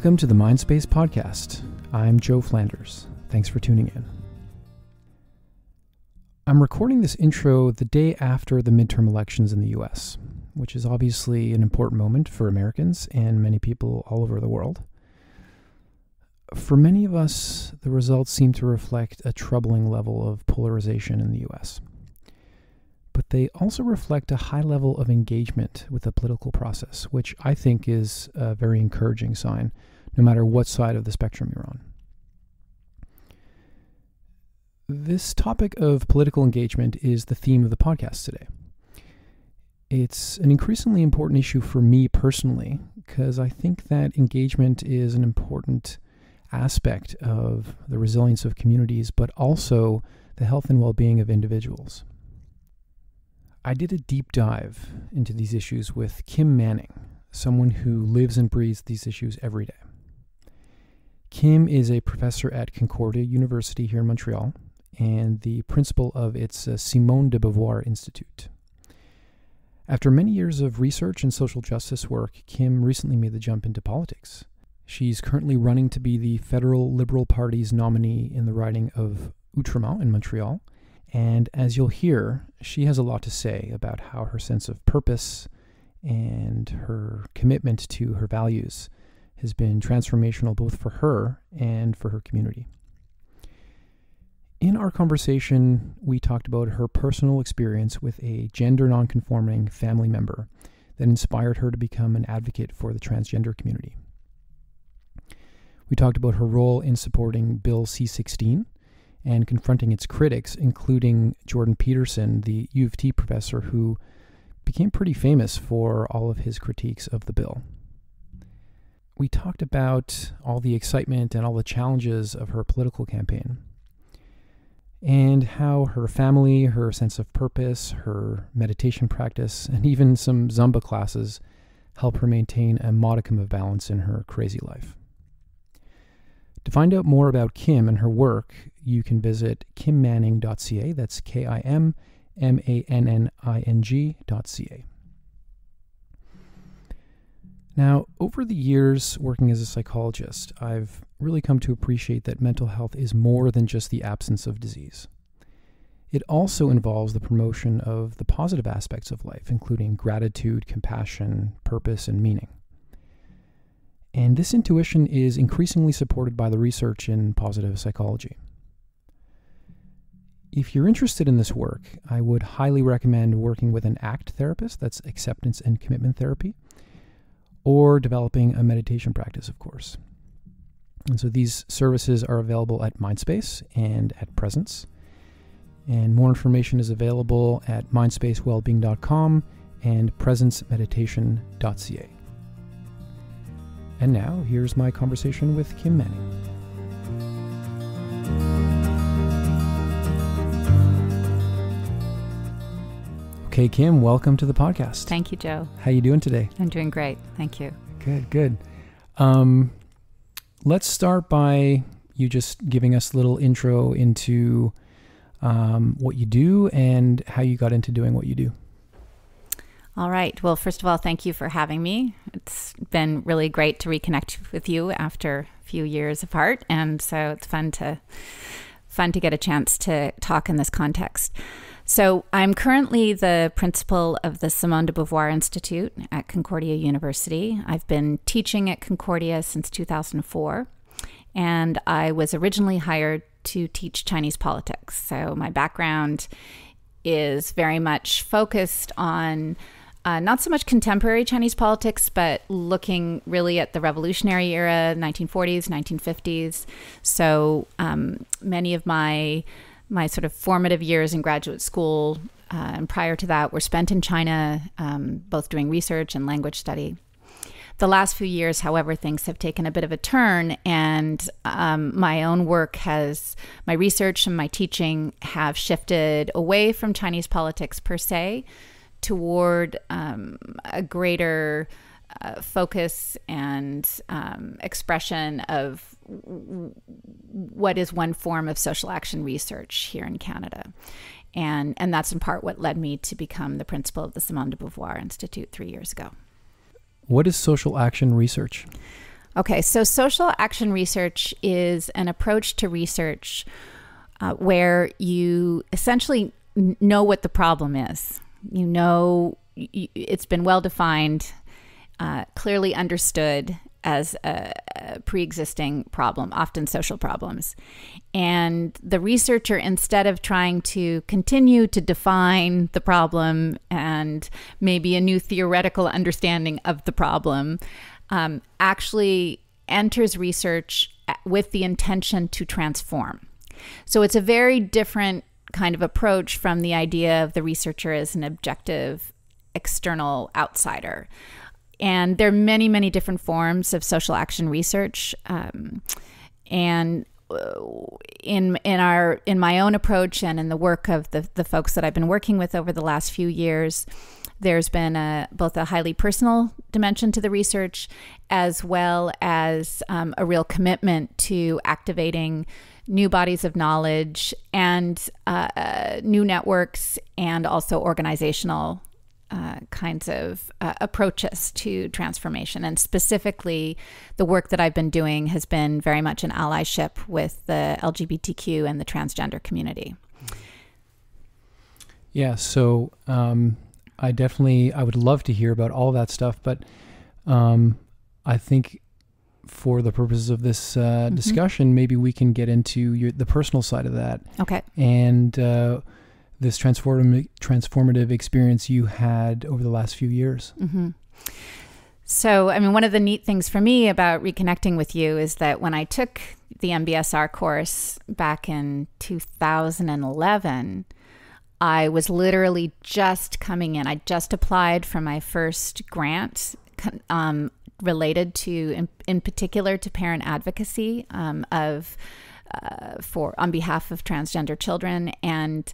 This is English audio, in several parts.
Welcome to the Mindspace podcast. I'm Joe Flanders. Thanks for tuning in. I'm recording this intro the day after the midterm elections in the US, which is obviously an important moment for Americans and many people all over the world. For many of us, the results seem to reflect a troubling level of polarization in the US. But they also reflect a high level of engagement with the political process, which I think is a very encouraging sign, no matter what side of the spectrum you're on. This topic of political engagement is the theme of the podcast today. It's an increasingly important issue for me personally, because I think that engagement is an important aspect of the resilience of communities, but also the health and well-being of individuals. I did a deep dive into these issues with Kim Manning, someone who lives and breathes these issues every day. Kim is a professor at Concordia University here in Montreal and the principal of its Simone de Beauvoir Institute. After many years of research and social justice work, Kim recently made the jump into politics. She's currently running to be the Federal Liberal Party's nominee in the riding of Outremont in Montreal. And as you'll hear, she has a lot to say about how her sense of purpose and her commitment to her values has been transformational both for her and for her community. In our conversation, we talked about her personal experience with a gender nonconforming family member that inspired her to become an advocate for the transgender community. We talked about her role in supporting Bill C-16 and confronting its critics, including Jordan Peterson, the U of T professor who became pretty famous for all of his critiques of the bill. We talked about all the excitement and all the challenges of her political campaign, and how her family, her sense of purpose, her meditation practice, and even some Zumba classes help her maintain a modicum of balance in her crazy life. To find out more about Kim and her work, you can visit kimmanning.ca. That's KIMMANNING.ca. Now, over the years working as a psychologist, I've really come to appreciate that mental health is more than just the absence of disease. It also involves the promotion of the positive aspects of life, including gratitude, compassion, purpose, and meaning. And this intuition is increasingly supported by the research in positive psychology. If you're interested in this work, I would highly recommend working with an ACT therapist, that's acceptance and commitment therapy, or developing a meditation practice, of course. And so these services are available at Mindspace and at Presence. And more information is available at mindspacewellbeing.com and presencemeditation.ca. And now, here's my conversation with Kim Manning. Okay, Kim, welcome to the podcast. Thank you, Joe. How you doing today? I'm doing great. Thank you. Good. Let's start by you just giving us a little intro into what you do and how you got into doing what you do. All right. Well, first of all, thank you for having me. It's been really great to reconnect with you after a few years apart, and so it's fun to get a chance to talk in this context. So I'm currently the principal of the Simone de Beauvoir Institute at Concordia University. I've been teaching at Concordia since 2004, and I was originally hired to teach Chinese politics. So my background is very much focused on not so much contemporary Chinese politics, but looking really at the revolutionary era, 1940s, 1950s. So many of my sort of formative years in graduate school and prior to that were spent in China, both doing research and language study. The last few years, however, things have taken a bit of a turn, and my own work my research and my teaching have shifted away from Chinese politics per se toward a greater focus and expression of what is one form of social action research here in Canada. And that's in part what led me to become the principal of the Simone de Beauvoir Institute 3 years ago. What is social action research? Okay, so social action research is an approach to research where you essentially know what the problem is. You know, it's been well defined, clearly understood as a pre-existing problem, often social problems. And the researcher, instead of trying to continue to define the problem and maybe a new theoretical understanding of the problem, actually enters research with the intention to transform. So it's a very different kind of approach from the idea of the researcher as an objective external outsider. And there are many, many different forms of social action research. And in my own approach and in the work of the folks that I've been working with over the last few years, there's been both a highly personal dimension to the research, as well as a real commitment to activating new bodies of knowledge and new networks, and also organizational kinds of approaches to transformation. And specifically, the work that I've been doing has been very much an allyship with the LGBTQ and the transgender community. Yeah, so I would love to hear about all that stuff, but I think for the purposes of this discussion, maybe we can get into the personal side of that. Okay. And this transformative experience you had over the last few years. Mm-hmm. So, I mean, one of the neat things for me about reconnecting with you is that when I took the MBSR course back in 2011, I was literally just coming in. I just applied for my first grant related to, in particular, to parent advocacy on behalf of transgender children, and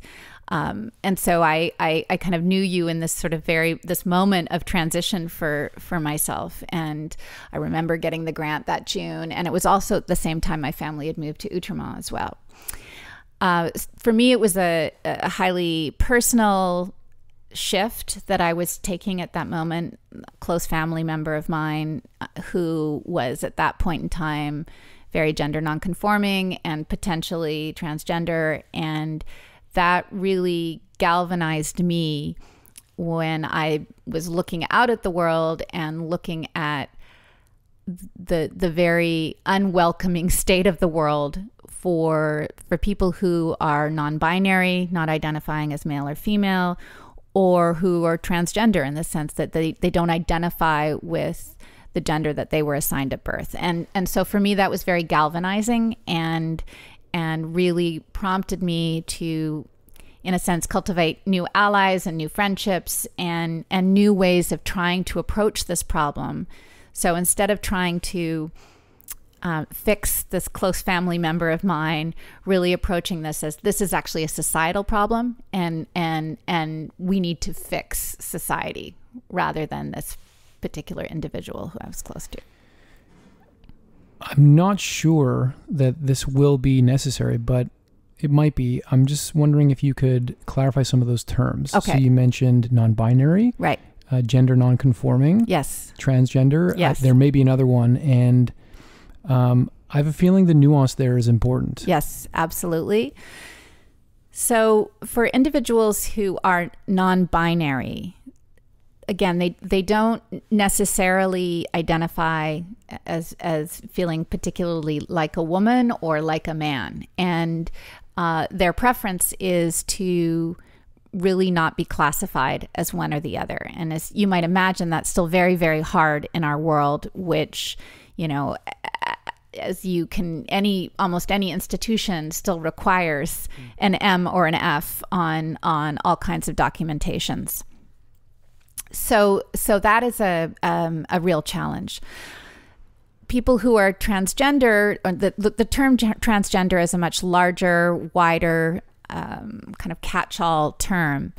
so I kind of knew you in this sort of this moment of transition for myself. And I remember getting the grant that June, and it was also at the same time my family had moved to Outremont as well. For me, it was a highly personal shift that I was taking at that moment. A close family member of mine who was at that point in time very gender nonconforming and potentially transgender, and that really galvanized me when I was looking out at the world and looking at the very unwelcoming state of the world for people who are non-binary, not identifying as male or female, or who are transgender in the sense that they don't identify with the gender that they were assigned at birth. And so for me, that was very galvanizing and really prompted me to, in a sense, cultivate new allies and new friendships and new ways of trying to approach this problem. So instead of trying to fix this close family member of mine, really approaching this as this is actually a societal problem, and we need to fix society rather than this particular individual who I was close to. I'm not sure that this will be necessary, but it might be. I'm just wondering if you could clarify some of those terms. Okay. So you mentioned non-binary, right? Gender non-conforming, yes. Transgender, yes. There may be another one, and I have a feeling the nuance there is important. Yes, absolutely. So for individuals who are non-binary, again, they don't necessarily identify as feeling particularly like a woman or like a man. And their preference is to really not be classified as one or the other. And as you might imagine, that's still very, very hard in our world, which, as you can, almost any institution still requires an M or an F on all kinds of documentations. So that is a real challenge. People who are transgender, the term transgender is a much larger, wider kind of catch-all term.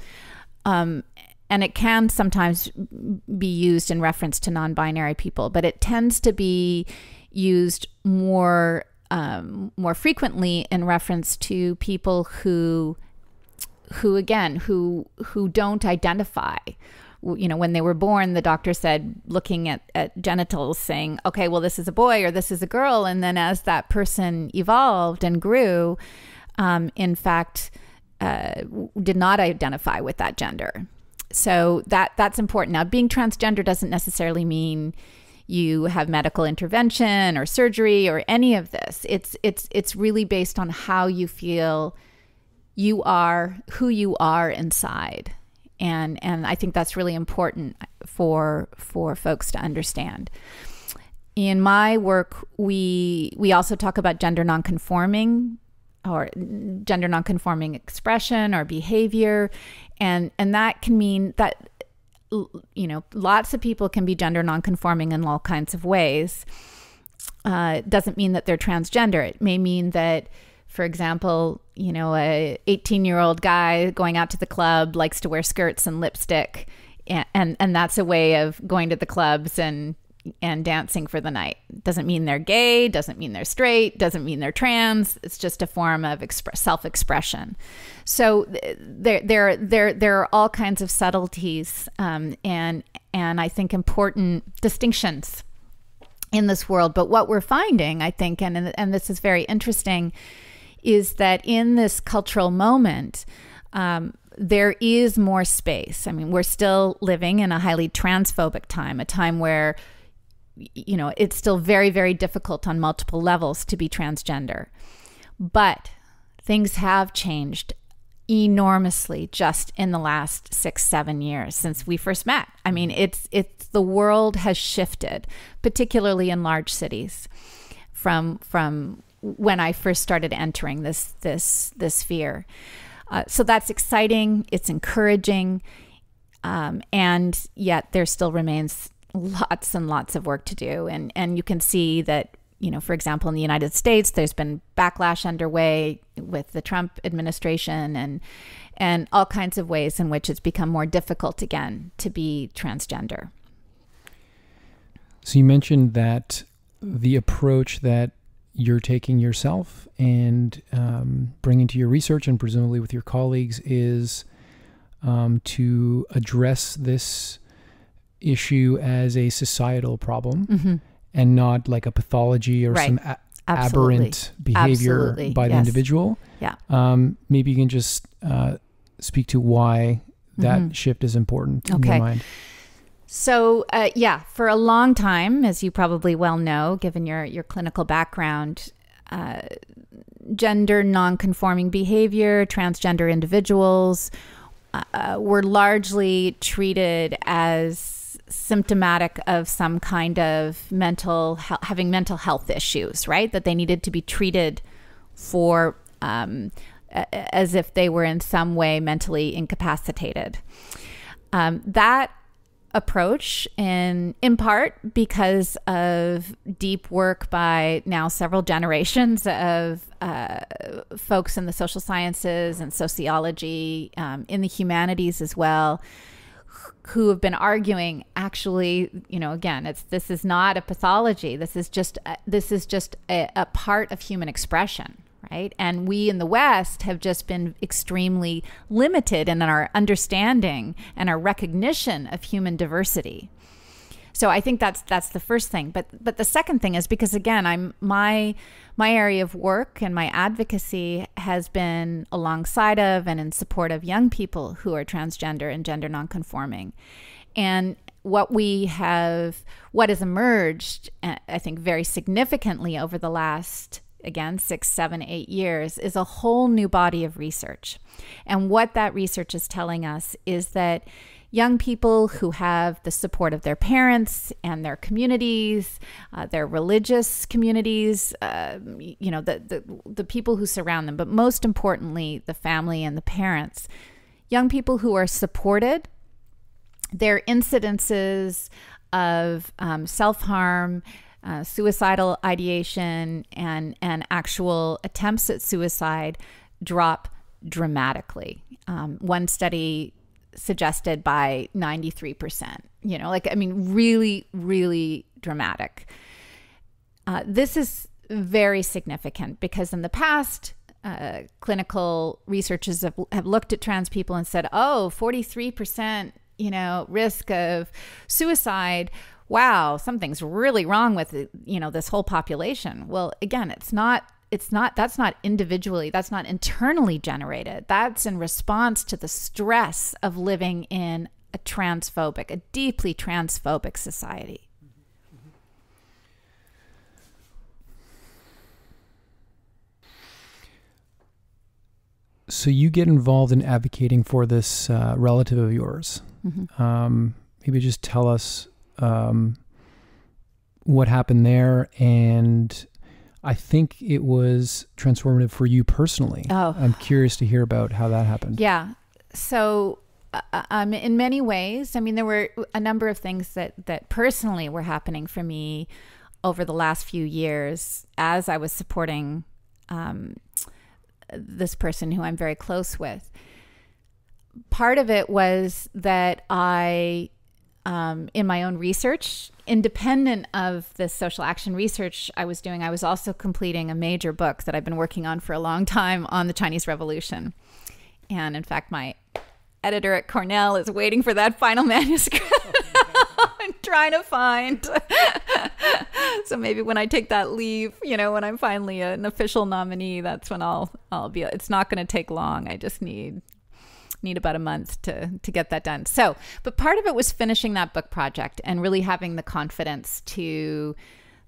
And it can sometimes be used in reference to non-binary people, but it tends to be used more frequently in reference to people who don't identify when they were born, the doctor said, looking at genitals, saying, okay, well, this is a boy or this is a girl. And then as that person evolved and grew, in fact, did not identify with that gender. So that's important. Now, being transgender doesn't necessarily mean you have medical intervention or surgery or any of this. It's really based on how you feel you are, who you are inside. And I think that's really important for folks to understand. In my work, we also talk about gender nonconforming or gender nonconforming expression or behavior. And that can mean that, lots of people can be gender nonconforming in all kinds of ways. It doesn't mean that they're transgender. It may mean that, for example, a 18-year-old guy going out to the club likes to wear skirts and lipstick, and that's a way of going to the clubs and dancing for the night. Doesn't mean they're gay, doesn't mean they're straight, doesn't mean they're trans. It's just a form of self-expression. So there are all kinds of subtleties and I think important distinctions in this world. But what we're finding, I think, and this is very interesting, is that in this cultural moment, there is more space. I mean, we're still living in a highly transphobic time, a time where it's still very, very difficult on multiple levels to be transgender. But things have changed enormously just in the last 6-7 years since we first met. I mean, it's the world has shifted, particularly in large cities, from when I first started entering this sphere. So that's exciting. It's encouraging. And yet there still remains lots and lots of work to do. And you can see that, for example, in the United States, there's been backlash underway with the Trump administration and all kinds of ways in which it's become more difficult again to be transgender. So you mentioned that the approach that you're taking yourself and bringing to your research and presumably with your colleagues is to address this issue as a societal problem and not like a pathology or some aberrant behavior by the individual. Yeah. Maybe you can just speak to why that shift is important in your mind. So, for a long time, as you probably well know, given your clinical background, gender nonconforming behavior, transgender individuals were largely treated as symptomatic of some kind of having mental health issues, right? That they needed to be treated for as if they were in some way mentally incapacitated. That approach, in part because of deep work by now several generations of folks in the social sciences and sociology, in the humanities as well, who have been arguing, actually, again, this is not a pathology. This is just a part of human expression, right? And we in the West have just been extremely limited in our understanding and our recognition of human diversity. So I think that's the first thing. But the second thing is because, again, my area of work and my advocacy has been alongside of and in support of young people who are transgender and gender nonconforming. And what has emerged, I think, very significantly over the last, again, 6, 7, 8 years, is a whole new body of research. And what that research is telling us is that young people who have the support of their parents and their communities, their religious communities, the people who surround them, but most importantly, the family and the parents, young people who are supported, their incidences of self-harm, suicidal ideation, and actual attempts at suicide drop dramatically. One study suggested by 93%, really, really dramatic. This is very significant because in the past, clinical researchers have looked at trans people and said, 43%, risk of suicide. Wow, something's really wrong with this whole population. Well, again, that's not individually, that's not internally generated. That's in response to the stress of living in a deeply transphobic society. So you get involved in advocating for this relative of yours. Maybe just tell us what happened there. And I think it was transformative for you personally. Oh. I'm curious to hear about how that happened. Yeah. So in many ways, there were a number of things that personally were happening for me over the last few years as I was supporting this person who I'm very close with. Part of it was that I, in my own research, independent of the social action research I was doing, I was also completing a major book that I've been working on for a long time on the Chinese Revolution. And in fact, my editor at Cornell is waiting for that final manuscript. I'm trying to find. So maybe when I take that leave, when I'm finally an official nominee, that's when I'll be. It's not going to take long. I just need about a month to get that done. So, but part of it was finishing that book project and really having the confidence to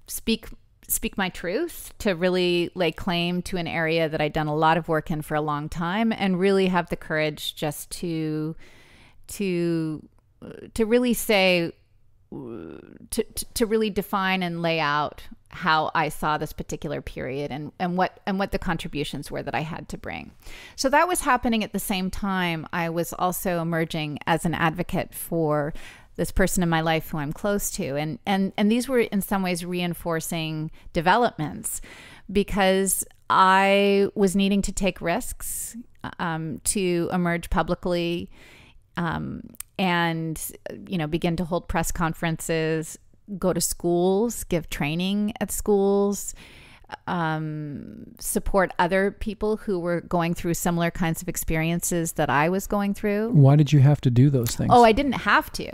speak my truth, to really lay claim to an area that I'd done a lot of work in for a long time, and really have the courage just to really say, to really define and lay out how I saw this particular period and what the contributions were that I had to bring. So that was happening at the same time. I was also emerging as an advocate for this person in my life who I'm close to. And these were in some ways reinforcing developments, because I was needing to take risks to emerge publicly, and begin to hold press conferences, go to schools, give training at schools, support other people who were going through similar kinds of experiences that I was going through. Why did you have to do those things? Oh, I didn't have to.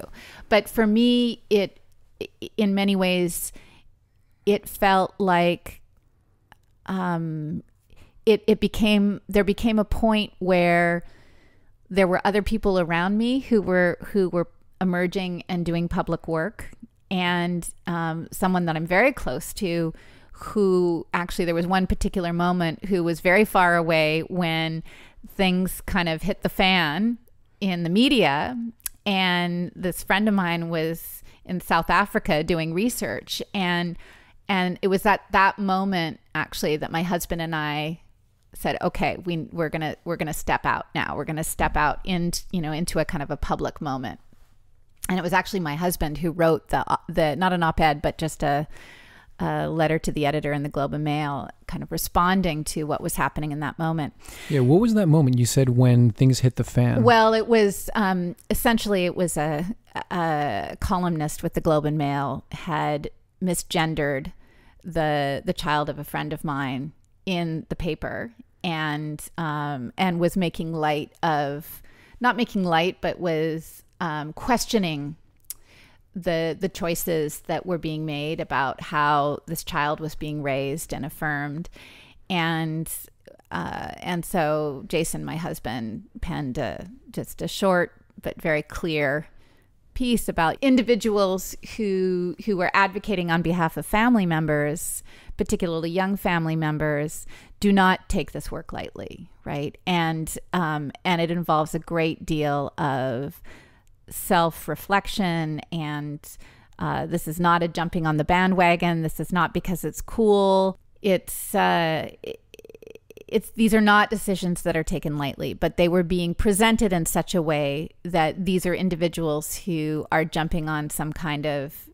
But for me, in many ways, it felt like there became a point where there were other people around me who were emerging and doing public work, and someone that I'm very close to, who actually, there was one particular moment, who was very far away when things kind of hit the fan in the media. And this friend of mine was in South Africa doing research, and it was at that moment actually that my husband and I said, okay, we're gonna step out now. We're gonna step out into a kind of a public moment. And it was actually my husband who wrote the not an op-ed, but just a letter to the editor in the Globe and Mail, kind of responding to what was happening in that moment. Yeah, what was that moment you said when things hit the fan? Well, it was essentially, it was a columnist with the Globe and Mail had misgendered the child of a friend of mine in the paper, and was making light of, not making light, but was questioning the choices that were being made about how this child was being raised and affirmed. And so Jason, my husband, penned just a short but very clear piece about individuals who were advocating on behalf of family members, particularly young family members, do not take this work lightly, right? And it involves a great deal of self-reflection, and this is not a jumping on the bandwagon. This is not because it's cool. It's these are not decisions that are taken lightly, but they were being presented in such a way that these are individuals who are jumping on some kind of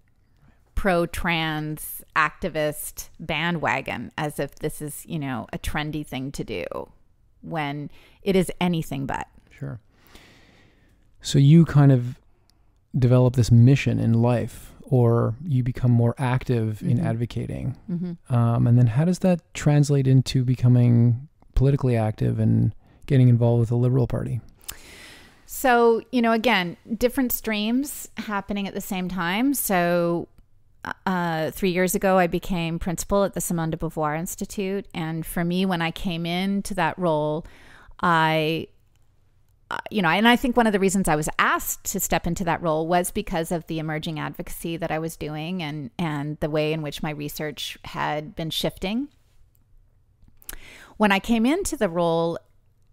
pro-trans activist bandwagon, as if this is, a trendy thing to do, when it is anything but. Sure. So you kind of develop this mission in life, or you become more active in advocating. And then how does that translate into becoming politically active and getting involved with the Liberal Party? So, again, different streams happening at the same time. So 3 years ago, I became principal at the Simone de Beauvoir Institute. And for me, when I came into that role, and I think one of the reasons I was asked to step into that role was because of the emerging advocacy that I was doing and the way in which my research had been shifting. When I came into the role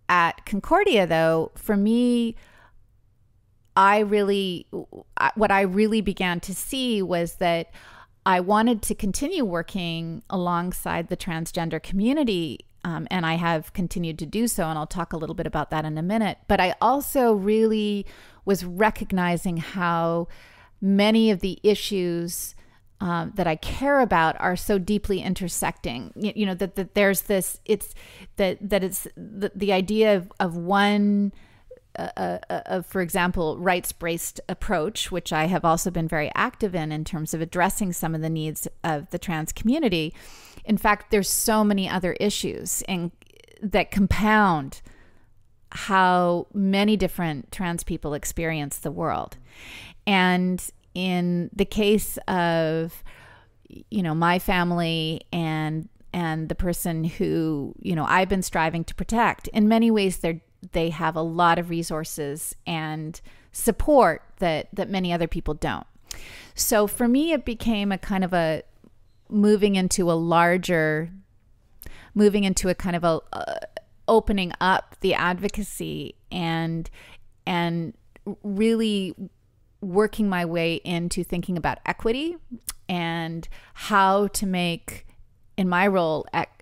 at Concordia, though, for me, what I really began to see was that I wanted to continue working alongside the transgender community, and I have continued to do so, and I'll talk a little bit about that in a minute. But I also really was recognizing how many of the issues that I care about are so deeply intersecting. That there's this. It's the idea of one. For example, rights-based approach, which I have also been very active in terms of addressing some of the needs of the trans community. In fact, there's so many other issues that compound how many different trans people experience the world. And in the case of, my family and the person who, I've been striving to protect, in many ways they have a lot of resources and support that many other people don't. So for me, it became a kind of a moving into a kind of opening up the advocacy and really working my way into thinking about equity and how to make, in my role at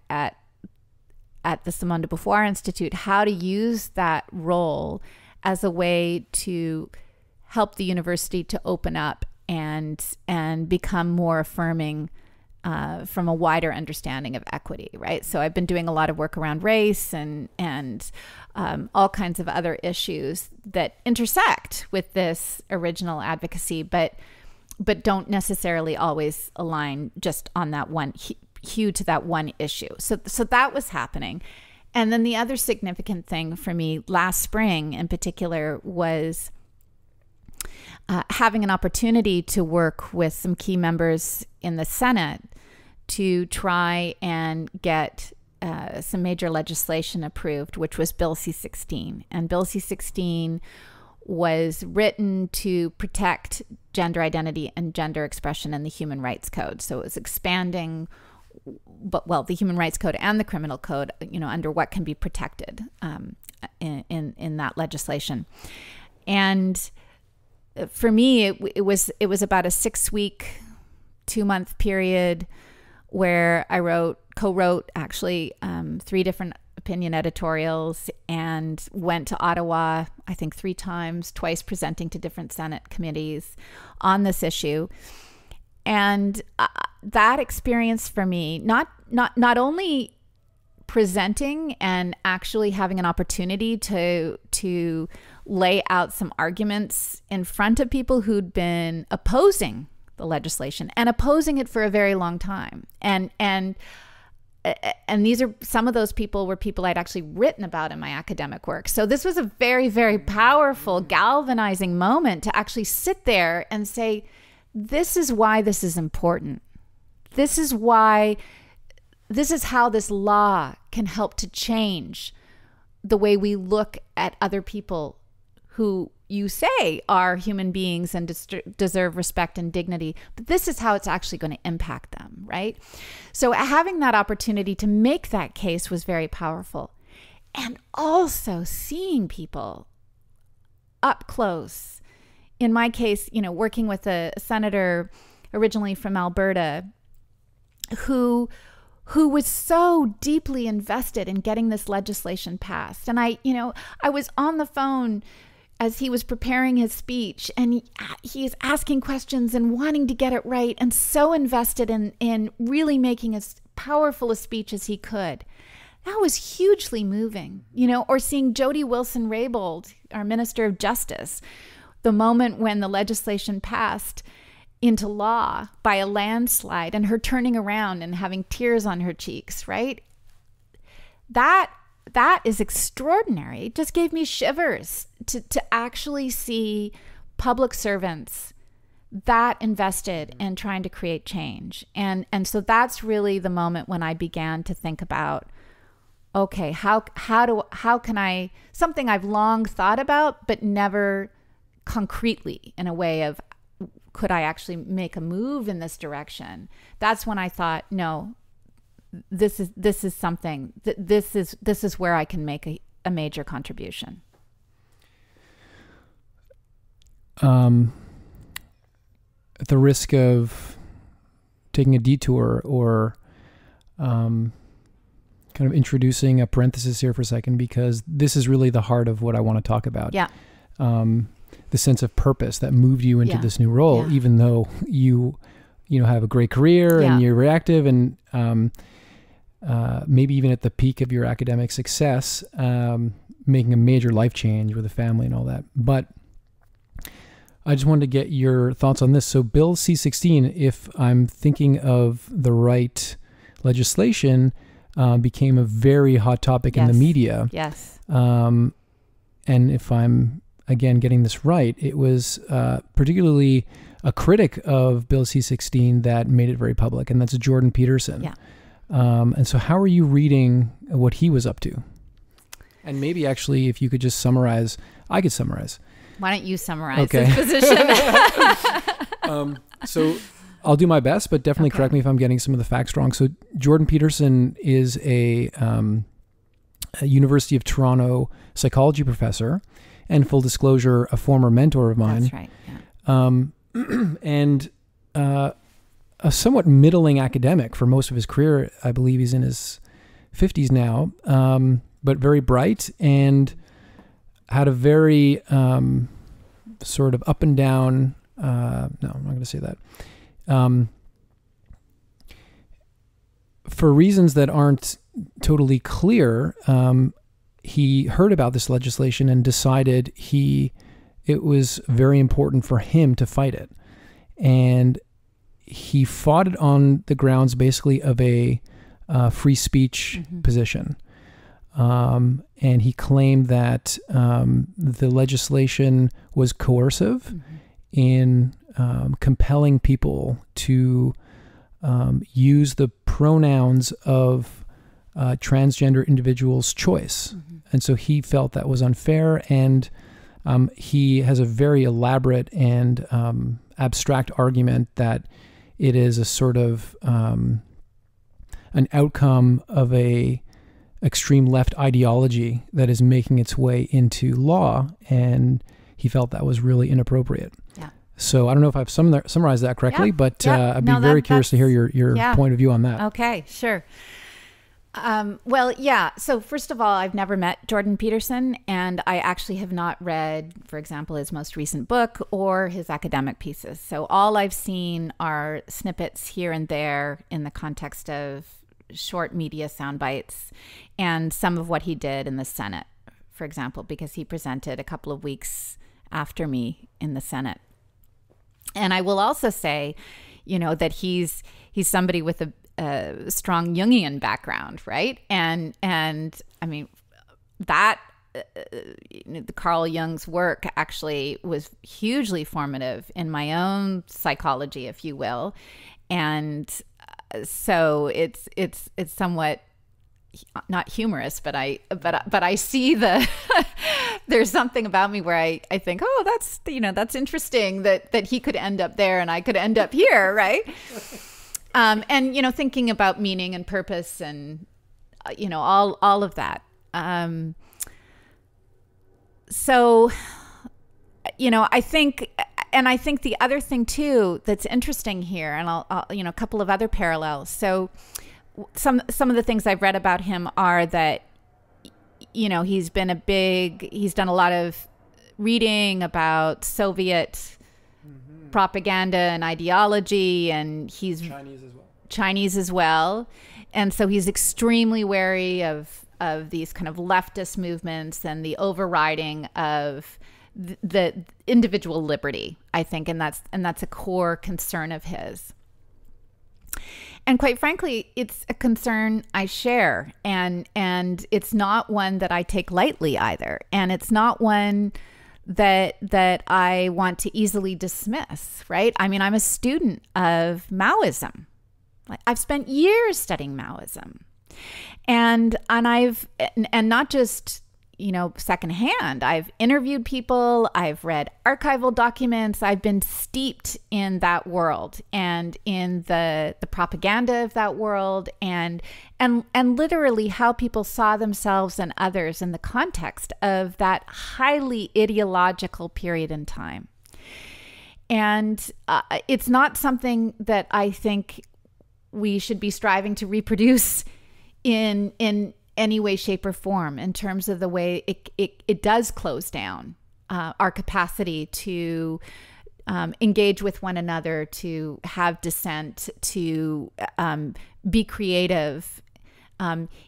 the Simone de Beauvoir Institute, how to use that role as a way to help the university to open up and become more affirming from a wider understanding of equity, right? So I've been doing a lot of work around race and all kinds of other issues that intersect with this original advocacy, but don't necessarily always align just on that one hue to that one issue. So that was happening. And then the other significant thing for me last spring in particular was having an opportunity to work with some key members in the Senate to try and get some major legislation approved, which was Bill C-16. And Bill C-16 was written to protect gender identity and gender expression in the Human Rights Code. So it was expanding the Human Rights Code and the Criminal Code, under what can be protected in that legislation. And for me, it was about a 6-week, 2-month period where I co-wrote 3 different opinion editorials and went to Ottawa, I think 3 times, twice presenting to different Senate committees on this issue. And that experience for me, not only presenting and actually having an opportunity to lay out some arguments in front of people who'd been opposing the legislation and opposing it for a very long time. And these are some of those people were people I'd actually written about in my academic work. So this was a very, very powerful, galvanizing moment to actually sit there and say, this is why this is important. This is how this law can help to change the way we look at other people who you say are human beings and deserve respect and dignity, but this is how it's actually going to impact them, right? So having that opportunity to make that case was very powerful. And also seeing people up close. In my case, working with a senator originally from Alberta who was so deeply invested in getting this legislation passed. And I was on the phone as he was preparing his speech, and he is asking questions and wanting to get it right and so invested in really making as powerful a speech as he could. That was hugely moving, or seeing Jody Wilson-Raybould, our Minister of Justice, the moment when the legislation passed into law by a landslide and her turning around and having tears on her cheeks, right? That that is extraordinary. It just gave me shivers to actually see public servants that invested in trying to create change. And so that's really the moment when I began to think about, okay, how can I, something I've long thought about, but never concretely in a way of, could I actually make a move in this direction? That's when I thought, no, this is something, this is where I can make a major contribution. At the risk of taking a detour or kind of introducing a parenthesis here for a second, because this is really the heart of what I want to talk about. Yeah. The sense of purpose that moved you into this new role, even though you have a great career and you're reactive and maybe even at the peak of your academic success, making a major life change with a family and all that. But I just wanted to get your thoughts on this. So Bill C-16, if I'm thinking of the right legislation, became a very hot topic in the media. Yes. And if I'm, again, getting this right, it was particularly a critic of Bill C-16 that made it very public, and that's Jordan Peterson. Yeah. And so how are you reading what he was up to? And maybe actually, if you could just summarize, I could summarize. Why don't you summarize his position? So I'll do my best, but definitely correct me if I'm getting some of the facts wrong. So Jordan Peterson is a University of Toronto psychology professor, and full disclosure, a former mentor of mine. That's right. Yeah. And a somewhat middling academic for most of his career. I believe he's in his 50s now, but very bright and had a very sort of up and down, no, I'm not going to say that. For reasons that aren't totally clear, he heard about this legislation and decided it was very important for him to fight it. And he fought it on the grounds basically of a free speech position. And he claimed that the legislation was coercive in compelling people to use the pronouns of transgender individuals' choice. And so he felt that was unfair, and he has a very elaborate and abstract argument that it is a sort of an outcome of a extreme left ideology that is making its way into law, and he felt that was really inappropriate. Yeah. So I don't know if I've summarized that correctly, but I'd be very curious to hear your point of view on that. Okay, sure. Well, yeah. So first of all, I've never met Jordan Peterson, and I actually have not read, for example, his most recent book or his academic pieces. So all I've seen are snippets here and there in the context of short media sound bites and some of what he did in the Senate, for example, because he presented a couple of weeks after me in the Senate. And I will also say, that he's somebody with a strong Jungian background, right? And I mean, that Carl Jung's work actually was hugely formative in my own psychology, if you will. And so it's somewhat not humorous, but I see there's something about me where I think, oh, that's interesting that he could end up there and I could end up here, right? And thinking about meaning and purpose and all of that. So I think the other thing too that's interesting here, and I'll a couple of other parallels. So some of the things I've read about him are that he's done a lot of reading about Soviet propaganda and ideology, and he's Chinese as well. And so he's extremely wary of these kind of leftist movements and the overriding of the individual liberty, I think, and that's a core concern of his. And quite frankly, it's a concern I share, and it's not one that I take lightly either. And it's not one that I want to easily dismiss, right? I mean, I'm a student of Maoism. I've spent years studying Maoism. And not just, secondhand. I've interviewed people, I've read archival documents, I've been steeped in that world and in the propaganda of that world and literally how people saw themselves and others in the context of that highly ideological period in time. And it's not something that I think we should be striving to reproduce in any way, shape, or form in terms of the way it does close down our capacity to engage with one another, to have dissent, to be creative,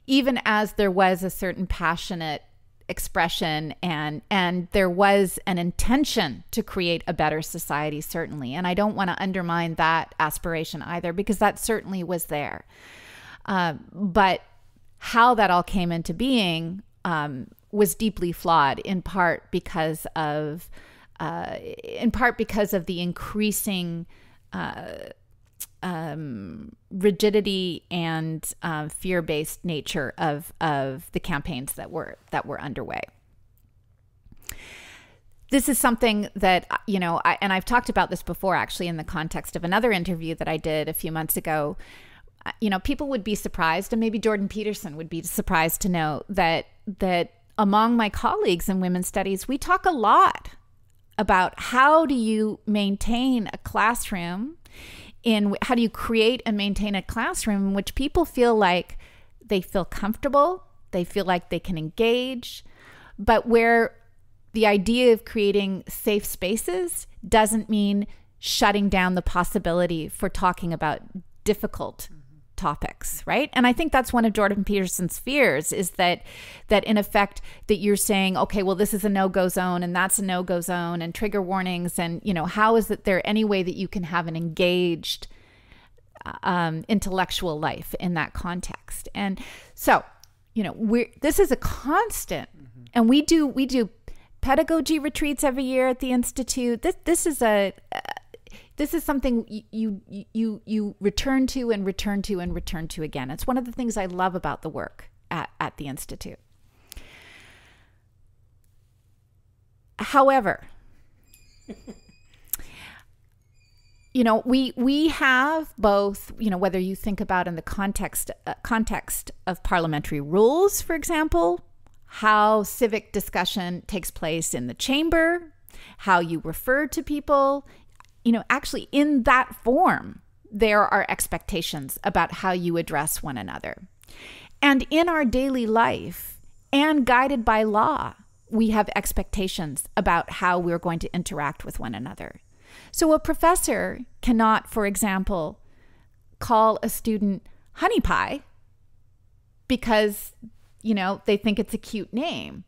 even as there was a certain passionate expression and there was an intention to create a better society, certainly. And I don't want to undermine that aspiration either, because that certainly was there. But how that all came into being was deeply flawed, in part because of the increasing rigidity and fear-based nature of the campaigns that were underway. This is something that, and I've talked about this before, actually, in the context of another interview that I did a few months ago. People would be surprised, and maybe Jordan Peterson would be surprised to know that among my colleagues in women's studies, we talk a lot about how do you maintain a classroom how do you create and maintain a classroom in which people feel like they feel comfortable, they feel like they can engage, but where the idea of creating safe spaces doesn't mean shutting down the possibility for talking about difficult topics, right? And I think that's one of Jordan Peterson's fears, is that in effect that you're saying, okay, well, this is a no-go zone and that's a no-go zone and trigger warnings, and how is it there any way that you can have an engaged intellectual life in that context? And so, this is a constant, and we do pedagogy retreats every year at the Institute. This is something you return to and return to and return to again. It's one of the things I love about the work at the Institute. However, we have both, whether you think about in the context of parliamentary rules, for example, how civic discussion takes place in the chamber, how you refer to people. Actually in that form, there are expectations about how you address one another. And in our daily life, and guided by law, we have expectations about how we're going to interact with one another. So a professor cannot, for example, call a student honey pie because, they think it's a cute name.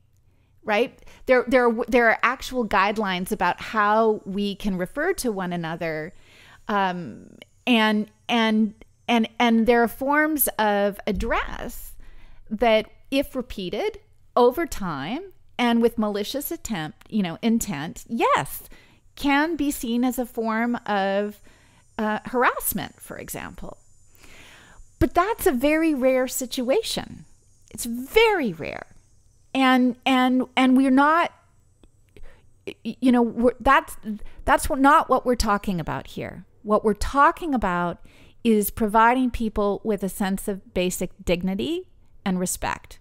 Right? There are actual guidelines about how we can refer to one another, and there are forms of address that, if repeated over time and with malicious intent, yes, can be seen as a form of harassment, for example. But that's a very rare situation. It's very rare. And we're not, that's not what we're talking about here. What we're talking about is providing people with a sense of basic dignity and respect,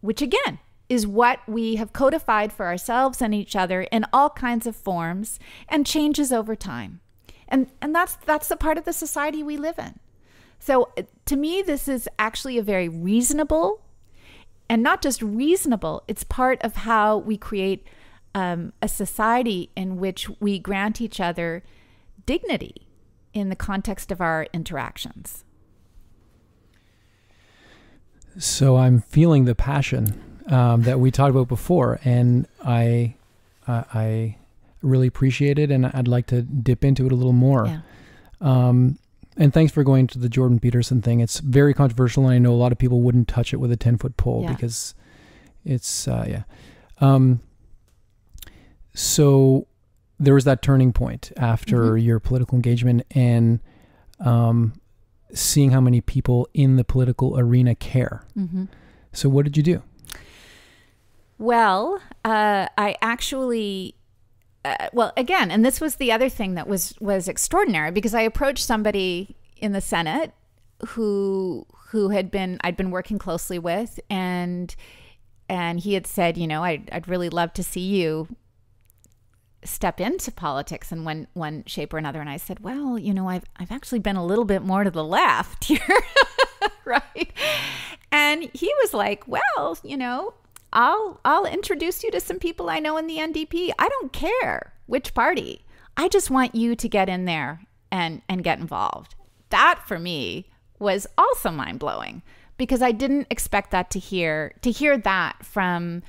which again is what we have codified for ourselves and each other in all kinds of forms and changes over time. And that's the part of the society we live in. So to me, this is actually a very reasonable, and not just reasonable, it's part of how we create a society in which we grant each other dignity in the context of our interactions. So I'm feeling the passion that we talked about before, and I really appreciate it, and I'd like to dip into it a little more. Yeah. And thanks for going to the Jordan Peterson thing. It's very controversial, and I know a lot of people wouldn't touch it with a 10-foot pole because it's, So there was that turning point after your political engagement and seeing how many people in the political arena care. So what did you do? Well, I actually... well, again, and this was the other thing that was extraordinary, because I approached somebody in the Senate who I'd been working closely with, and he had said, I'd really love to see you step into politics in one shape or another. And I said, well, I've actually been a little bit more to the left here, right? And he was like, well, I'll introduce you to some people I know in the NDP. I don't care which party. I just want you to get in there and get involved. That for me was also mind-blowing, because I didn't expect that to hear that from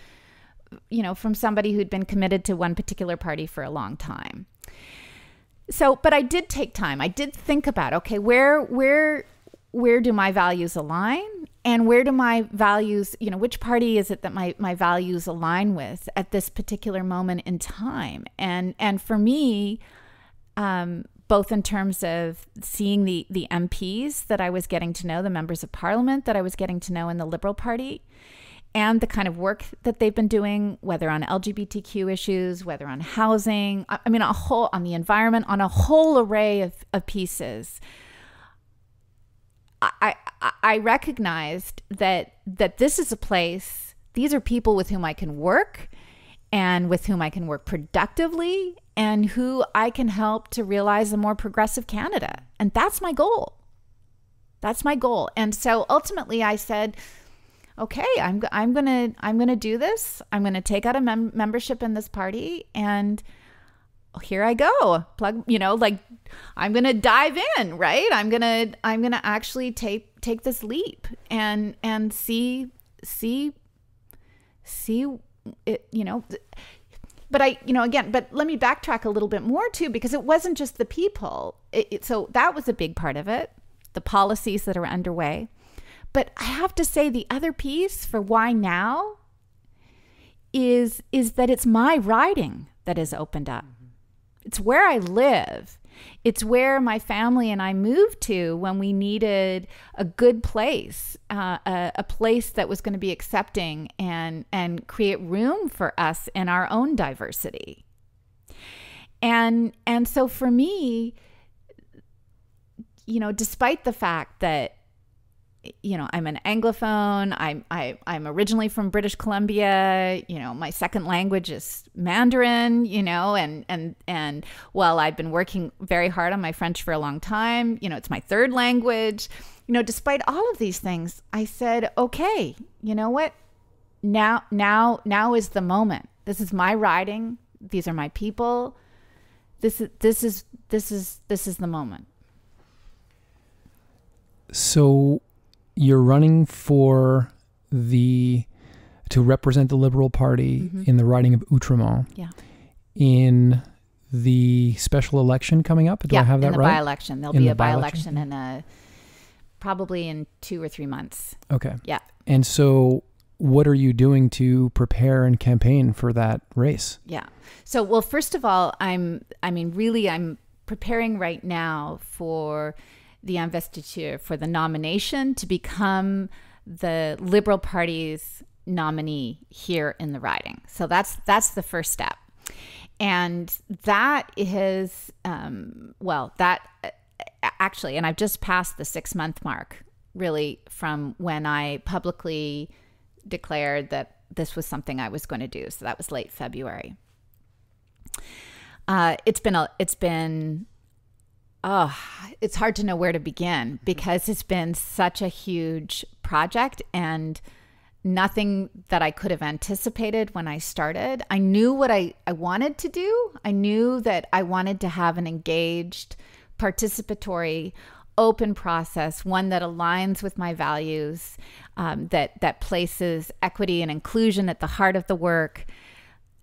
somebody who'd been committed to one particular party for a long time. So, but I did take time. I did think about, okay, where do my values align? And where do my values, which party is it that my values align with at this particular moment in time? And for me, both in terms of seeing the MPs that I was getting to know, the members of parliament that I was getting to know in the Liberal Party, and the kind of work that they've been doing, whether on LGBTQ issues, whether on housing, on the environment, on a whole array of pieces. I recognized that this is a place, these are people with whom I can work, and with whom I can work productively, and who I can help to realize a more progressive Canada. And that's my goal. That's my goal. And so ultimately I said, okay, I'm gonna do this. I'm gonna take out a membership in this party, and here I go. I'm gonna dive in, right? I'm gonna actually take this leap and see it, But but let me backtrack a little bit more too, because it wasn't just the people. So that was a big part of it, the policies that are underway. But I have to say, the other piece for why now is that it's my riding that has opened up. It's where I live. It's where my family and I moved to when we needed a good place, a place that was going to be accepting and create room for us in our own diversity. And so for me, despite the fact that I'm an Anglophone. I'm originally from British Columbia. My second language is Mandarin. And while I've been working very hard on my French for a long time, it's my third language. Despite all of these things, I said, okay, you know what? Now is the moment. This is my riding. These are my people. This is the moment. So you're running to represent the Liberal Party in the riding of Outremont. Yeah. In the special election coming up. Do I have that right? In the by-election. There'll be a by-election probably in 2 or 3 months. Okay. Yeah. And so what are you doing to prepare and campaign for that race? Yeah. So, well, first of all, I'm preparing right now for the investiture, for the nomination to become the Liberal Party's nominee here in the riding. So that's the first step. And that is, actually, and I've just passed the 6-month mark, really, from when I publicly declared that this was something I was going to do. So that was late February. It's hard to know where to begin, because it's been such a huge project and nothing that I could have anticipated when I started. I knew what I wanted to do. I knew that I wanted to have an engaged, participatory, open process, one that aligns with my values, that places equity and inclusion at the heart of the work.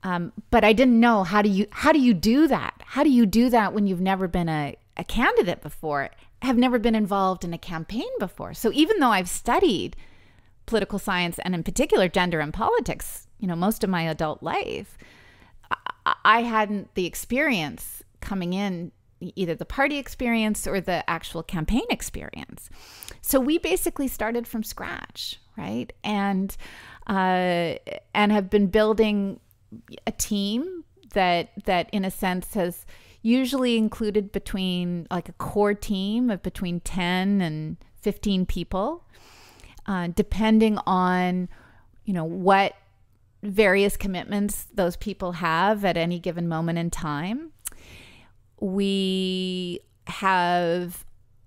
But I didn't know how do you do that? How do you do that when you've never been a candidate before? have never been involved in a campaign before. So even though I've studied political science and in particular gender and politics, most of my adult life, I hadn't the experience coming in, either the party experience or the actual campaign experience. So we basically started from scratch, right? And have been building a team that in a sense has usually included between like a core team of between 10 and 15 people, depending on, what various commitments those people have at any given moment in time. We have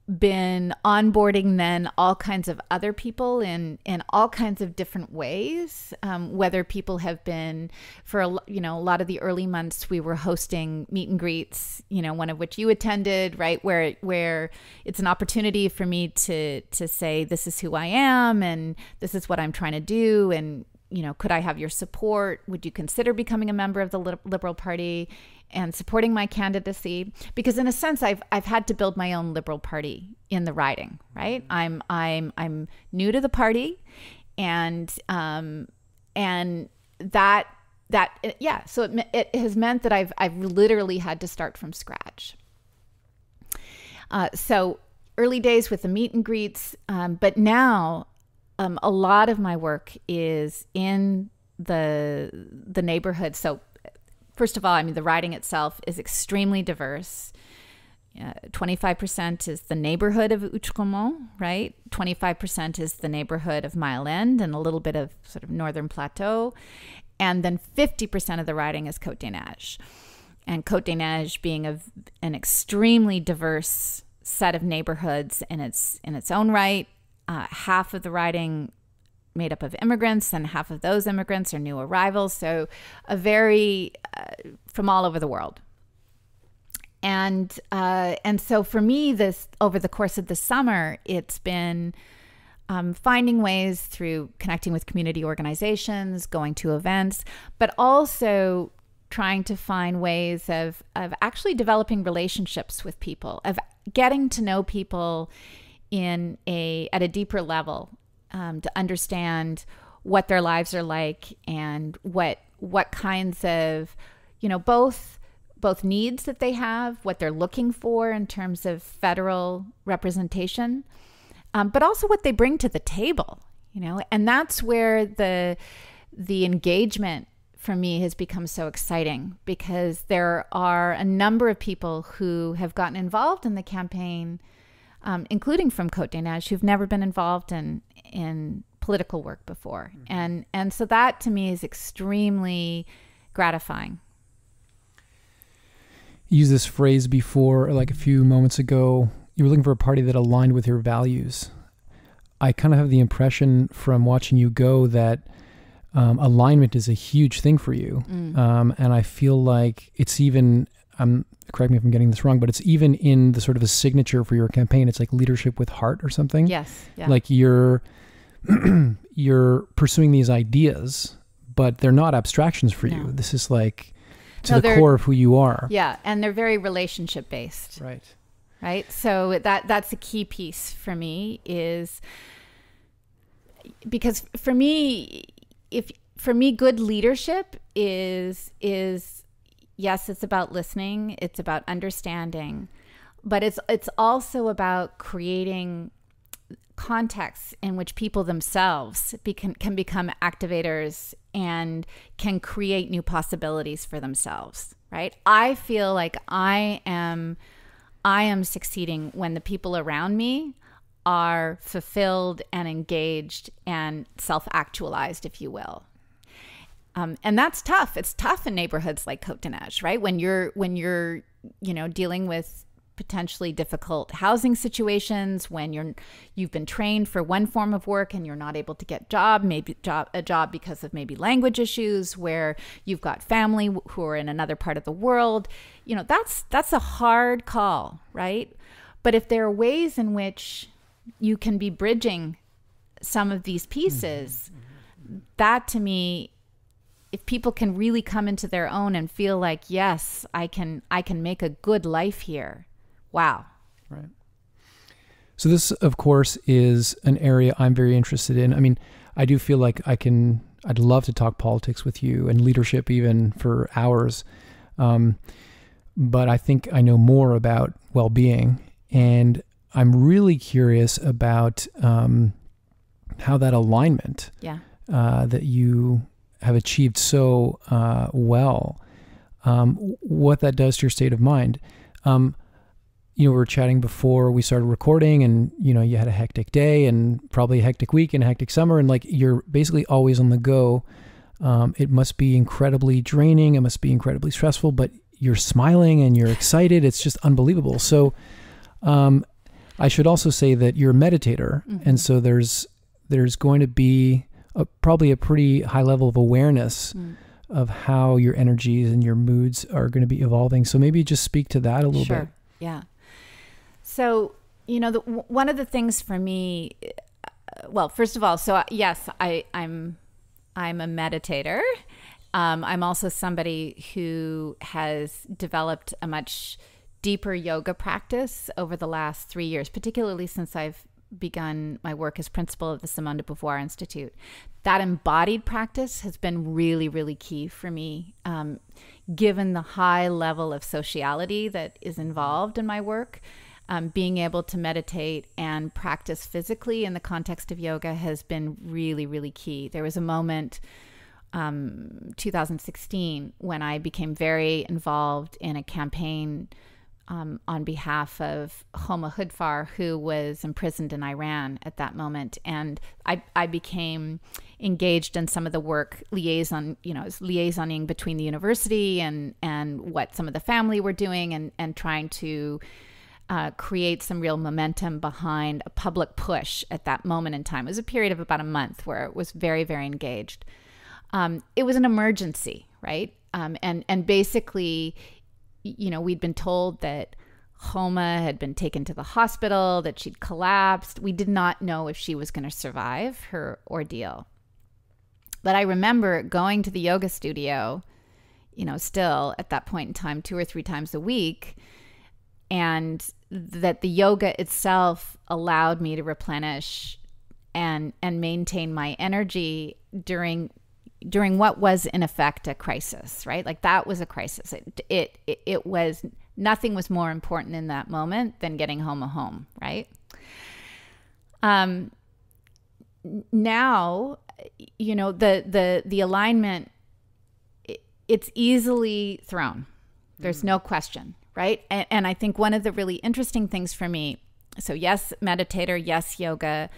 been onboarding then all kinds of other people in all kinds of different ways, whether people have been for a lot of the early months we were hosting meet and greets, one of which you attended, right, where it's an opportunity for me to say, this is who I am and this is what I'm trying to do, and could I have your support? Would you consider becoming a member of the Liberal Party and supporting my candidacy? Because in a sense, I've had to build my own Liberal Party in the riding, right? I'm new to the party, and that so it has meant that I've literally had to start from scratch. So early days with the meet and greets, but now. A lot of my work is in the neighborhood. So first of all, the riding itself is extremely diverse. 25% is the neighborhood of Outremont, right? 25% is the neighborhood of Mile End and a little bit of sort of Northern Plateau. And then 50% of the riding is Côte des Neiges. And Côte des Neiges being an extremely diverse set of neighborhoods in its own right. Half of the riding made up of immigrants, and half of those immigrants are new arrivals. So a very from all over the world. And so for me, this over the course of the summer, it's been finding ways through connecting with community organizations, going to events, but also trying to find ways of actually developing relationships with people, of getting to know people at a deeper level, to understand what their lives are like and what kinds of, both needs that they have, what they're looking for in terms of federal representation, but also what they bring to the table, and that's where the engagement for me has become so exciting, because there are a number of people who have gotten involved in the campaign, including from Côte des Neiges, who've never been involved in political work before. Mm-hmm. And so that to me is extremely gratifying. You used this phrase before, like a few moments ago, you were looking for a party that aligned with your values. I kind of have the impression from watching you go that alignment is a huge thing for you. And I feel like it's even... correct me if I'm getting this wrong, but it's even in the sort of a signature for your campaign. It's like leadership with heart or something. Yes. Yeah. Like you're pursuing these ideas, but they're not abstractions for you. This is like to the core of who you are. Yeah. And they're very relationship based. Right. Right. So that's a key piece for me, is because for me, good leadership is yes, it's about listening, it's about understanding, but it's also about creating contexts in which people themselves can become activators and can create new possibilities for themselves, right? I feel like I am succeeding when the people around me are fulfilled and engaged and self-actualized, if you will. And that's tough. It's tough in neighborhoods like Côte des Neiges, right? When you're dealing with potentially difficult housing situations, when you've been trained for one form of work and you're not able to get a job because of maybe language issues, where you've got family who are in another part of the world, that's a hard call, right? But if there are ways in which you can be bridging some of these pieces, that to me, if people can really come into their own and feel like, yes, I can make a good life here. Wow. Right. So this, of course, is an area I'm very interested in. I mean, I do feel like I'd love to talk politics with you and leadership even for hours. But I think I know more about well-being, and I'm really curious about how that alignment that you have achieved so well, what that does to your state of mind. We were chatting before we started recording, and you had a hectic day and probably a hectic week and a hectic summer, and like you're basically always on the go. It must be incredibly draining. It must be incredibly stressful, but you're smiling and you're excited. It's just unbelievable. So I should also say that you're a meditator, and so there's going to be probably a pretty high level of awareness of how your energies and your moods are going to be evolving. So maybe just speak to that a little bit. Yeah. So, one of the things for me, well, first of all, so yes, I'm a meditator. I'm also somebody who has developed a much deeper yoga practice over the last 3 years, particularly since I've begun my work as principal of the Simone de Beauvoir Institute. That embodied practice has been really, really key for me, given the high level of sociality that is involved in my work. Being able to meditate and practice physically in the context of yoga has been really, really key. There was a moment, 2016, when I became very involved in a campaign on behalf of Homa Hudfar, who was imprisoned in Iran at that moment. And I became engaged in some of the work liaisoning between the university and what some of the family were doing, and trying to create some real momentum behind a public push at that moment in time. It was a period of about a month where it was very, very engaged. It was an emergency, right? And basically, we'd been told that Homa had been taken to the hospital, that she'd collapsed. We did not know if she was going to survive her ordeal. But I remember going to the yoga studio, still at that point in time, 2 or 3 times a week, and that the yoga itself allowed me to replenish and maintain my energy during what was in effect a crisis, right? Like that was a crisis. It was, nothing was more important in that moment than getting Homa home, right? Now, the alignment, it's easily thrown. There's no question, right? And I think one of the really interesting things for me, so yes, meditator, yes, yoga.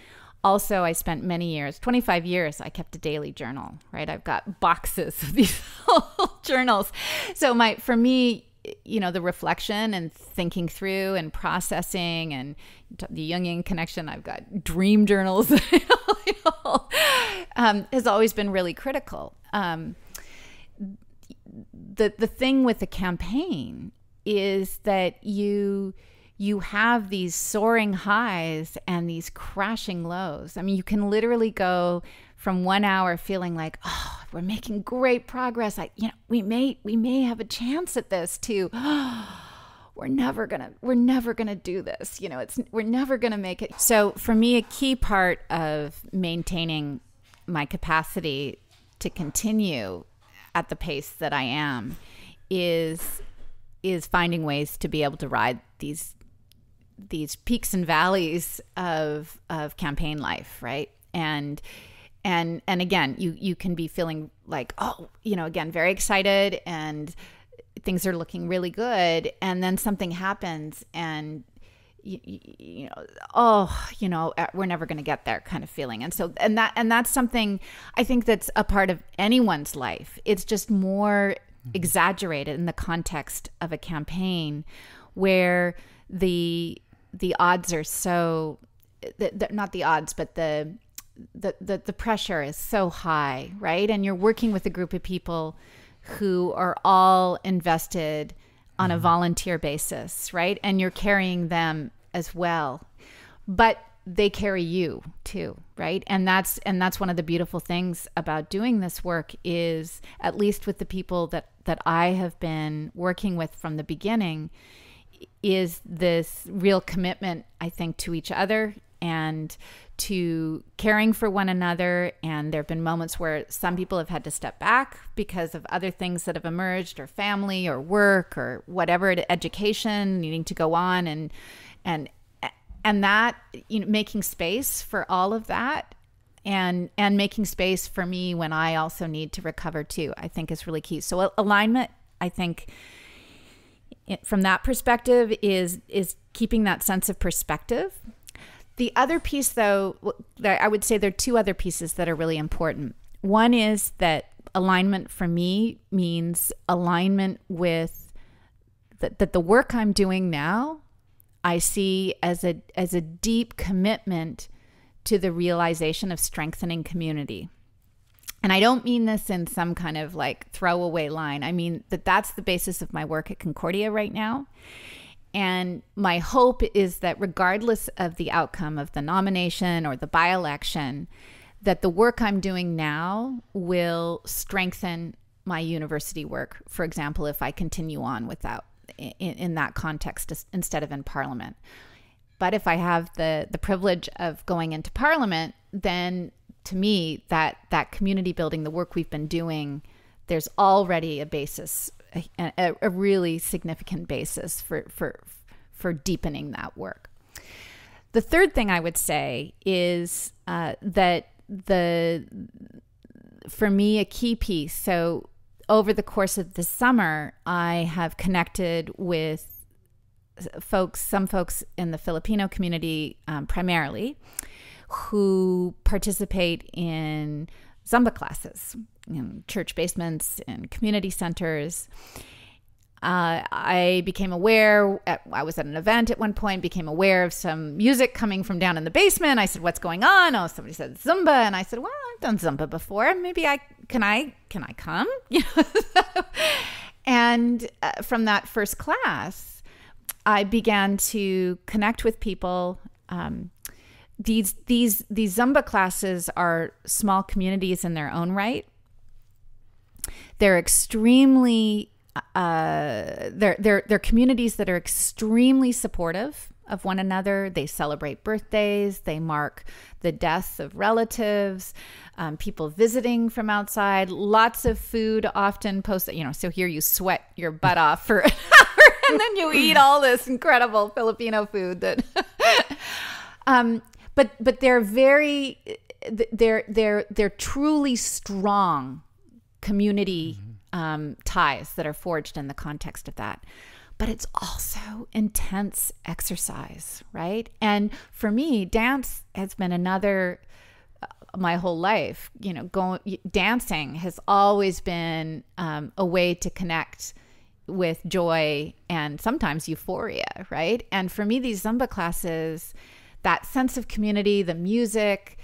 Also, I spent many years, 25 years, I kept a daily journal, right? I've got boxes of these journals. So for me, the reflection and thinking through and processing and the Jungian connection, I've got dream journals, has always been really critical. The thing with the campaign is that you have these soaring highs and these crashing lows. I mean, you can literally go from 1 hour feeling like, oh, we're making great progress. We may have a chance at this, to, oh, we're never gonna do this. We're never gonna make it. So for me, a key part of maintaining my capacity to continue at the pace that I am is finding ways to be able to ride these peaks and valleys of campaign life, right? And again, you can be feeling like, oh, again, very excited and things are looking really good, and then something happens and we're never going to get there kind of feeling. And so that's something I think that's a part of anyone's life. It's just more exaggerated in the context of a campaign where the odds are so, not the odds, but the pressure is so high, right? And you're working with a group of people who are all invested on a volunteer basis, right? And you're carrying them as well, but they carry you too, right? And that's one of the beautiful things about doing this work is, at least with the people that I have been working with from the beginning, is this real commitment, I think, to each other and to caring for one another. And there have been moments where some people have had to step back because of other things that have emerged, or family or work or whatever, education needing to go on, and that, you know, making space for all of that, and making space for me when I also need to recover too, I think is really key. So alignment, I think, from that perspective, is keeping that sense of perspective. The other piece, though, I would say there are two other pieces that are really important. One is that alignment for me means alignment with that the work I'm doing now, I see as a deep commitment to the realization of strengthening community. And I don't mean this in some kind of like throwaway line. I mean that that's the basis of my work at Concordia right now. And my hope is that regardless of the outcome of the nomination or the by-election, that the work I'm doing now will strengthen my university work. For example, if I continue on with that in that context instead of in Parliament. But if I have the privilege of going into Parliament, then to me, that community building, the work we've been doing, there's already a basis, a really significant basis for deepening that work. The third thing I would say is that for me, a key piece. So over the course of the summer, I have connected with some folks in the Filipino community primarily, who participate in Zumba classes in church basements and community centers. I became aware, I was at an event at one point, became aware of some music coming from down in the basement. I said, what's going on? Oh, somebody said Zumba. And I said, well, I've done Zumba before. Maybe can I come? You know? And from that first class, I began to connect with people. These Zumba classes are small communities in their own right. They're extremely they're communities that are extremely supportive of one another. They celebrate birthdays. They mark the deaths of relatives, people visiting from outside. Lots of food often posted. You know, so here you sweat your butt off for an hour, and then you eat all this incredible Filipino food that. But they're they're truly strong community ties that are forged in the context of that. But it's also intense exercise, right? And for me, dance has been another, my whole life, you know, dancing has always been a way to connect with joy and sometimes euphoria, right? And for me, these Zumba classes, that sense of community, the music,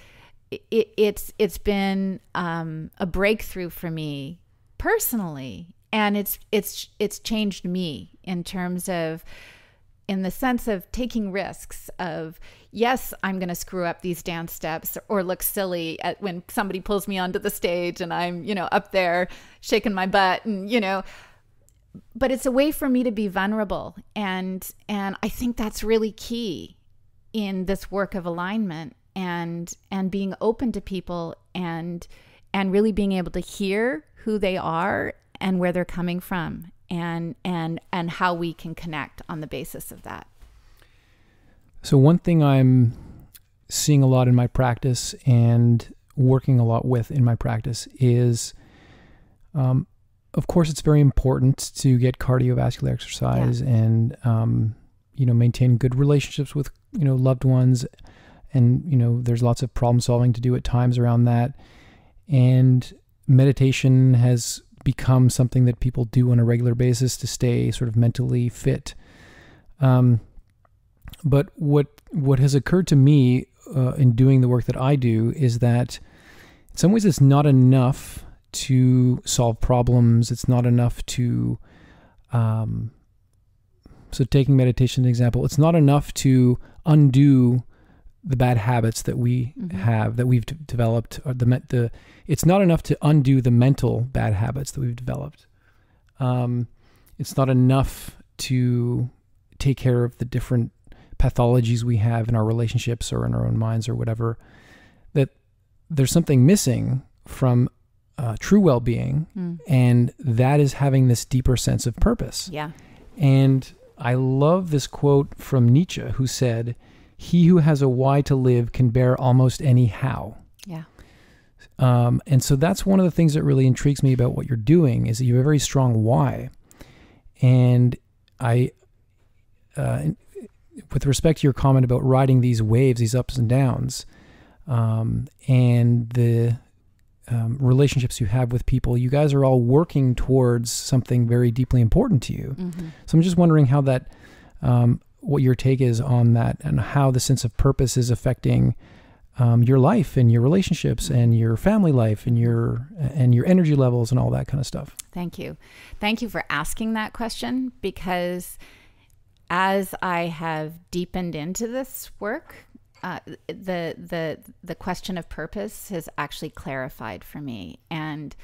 it's been a breakthrough for me personally, and it's changed me in terms of, in the sense of taking risks of, yes, I'm going to screw up these dance steps or look silly when somebody pulls me onto the stage and I'm, you know, up there shaking my butt, and, you know, but it's a way for me to be vulnerable, and I think that's really key in this work of alignment, and being open to people, and really being able to hear who they are and where they're coming from, and how we can connect on the basis of that. So one thing I'm seeing a lot in my practice and working a lot with in my practice is, of course, it's very important to get cardiovascular exercise and, you know, maintain good relationships with, you know, loved ones. And, you know, there's lots of problem solving to do at times around that. And meditation has become something that people do on a regular basis to stay sort of mentally fit. But what has occurred to me in doing the work that I do is that in some ways it's not enough to solve problems. It's not enough to, so taking meditation as an example, it's not enough to undo the bad habits that we have, that we've developed, or it's not enough to undo the mental bad habits that we've developed. It's not enough to take care of the different pathologies we have in our relationships or in our own minds or whatever, that there's something missing from true well-being, and that is having this deeper sense of purpose. Yeah. And I love this quote from Nietzsche, who said, "He who has a why to live can bear almost any how." Yeah. And so that's one of the things that really intrigues me about what you're doing, is that you have a very strong why. And with respect to your comment about riding these waves, these ups and downs, and the relationships you have with people, you guys are all working towards something very deeply important to you. So I'm just wondering how that, what your take is on that, and how the sense of purpose is affecting your life and your relationships and your family life and your energy levels and all that kind of stuff. Thank you. Thank you for asking that question, because as I have deepened into this work, the question of purpose has actually clarified for me. And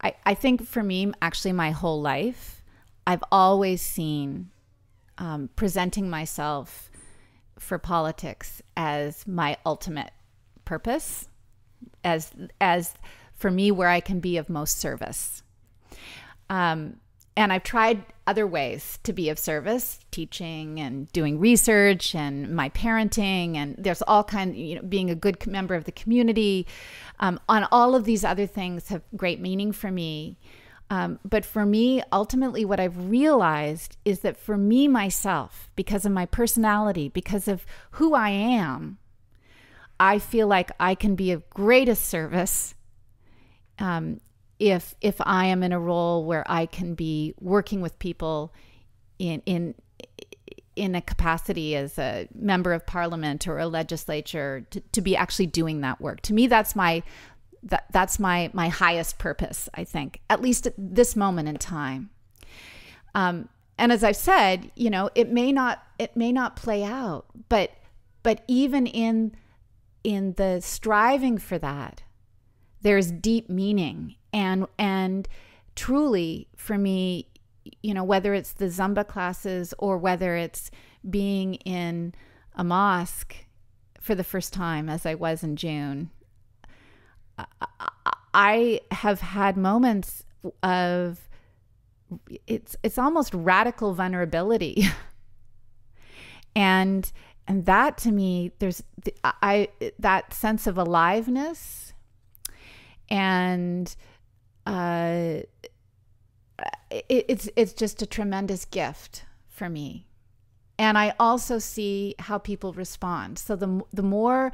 I think for me, actually my whole life, I've always seen presenting myself for politics as my ultimate purpose, as for me, where I can be of most service. And I've tried other ways to be of service, teaching and doing research and my parenting, and there's all kinds, being a good member of the community. On all of these other things have great meaning for me. But for me, ultimately, what I've realized is that for me, myself, because of my personality, because of who I am, I feel like I can be of greatest service if I am in a role where I can be working with people in a capacity as a member of parliament or a legislature, to be actually doing that work. To me, that's my highest purpose, I think, at least at this moment in time. And as I've said, it may not play out, but even in the striving for that, there's deep meaning. And truly, for me, whether it's the Zumba classes or whether it's being in a mosque for the first time, as I was in June, I have had moments of it's almost radical vulnerability, and that, to me, there's that sense of aliveness, and it's just a tremendous gift for me. And I also see how people respond. So the more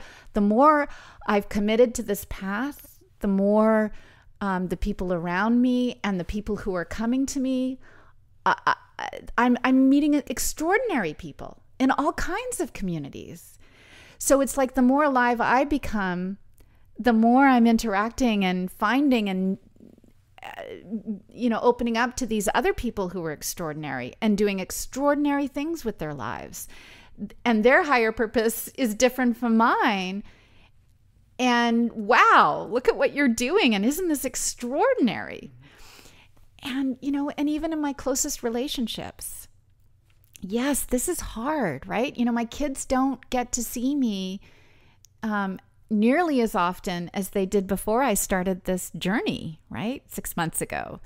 I've committed to this path, the more the people around me and the people who are coming to me, I'm meeting extraordinary people in all kinds of communities. So it's like the more alive I become, the more I'm interacting and finding and opening up to these other people who are extraordinary and doing extraordinary things with their lives. And their higher purpose is different from mine. And wow, look at what you're doing. And isn't this extraordinary? And, and even in my closest relationships, yes, this is hard, right? My kids don't get to see me nearly as often as they did before I started this journey, right? 6 months ago.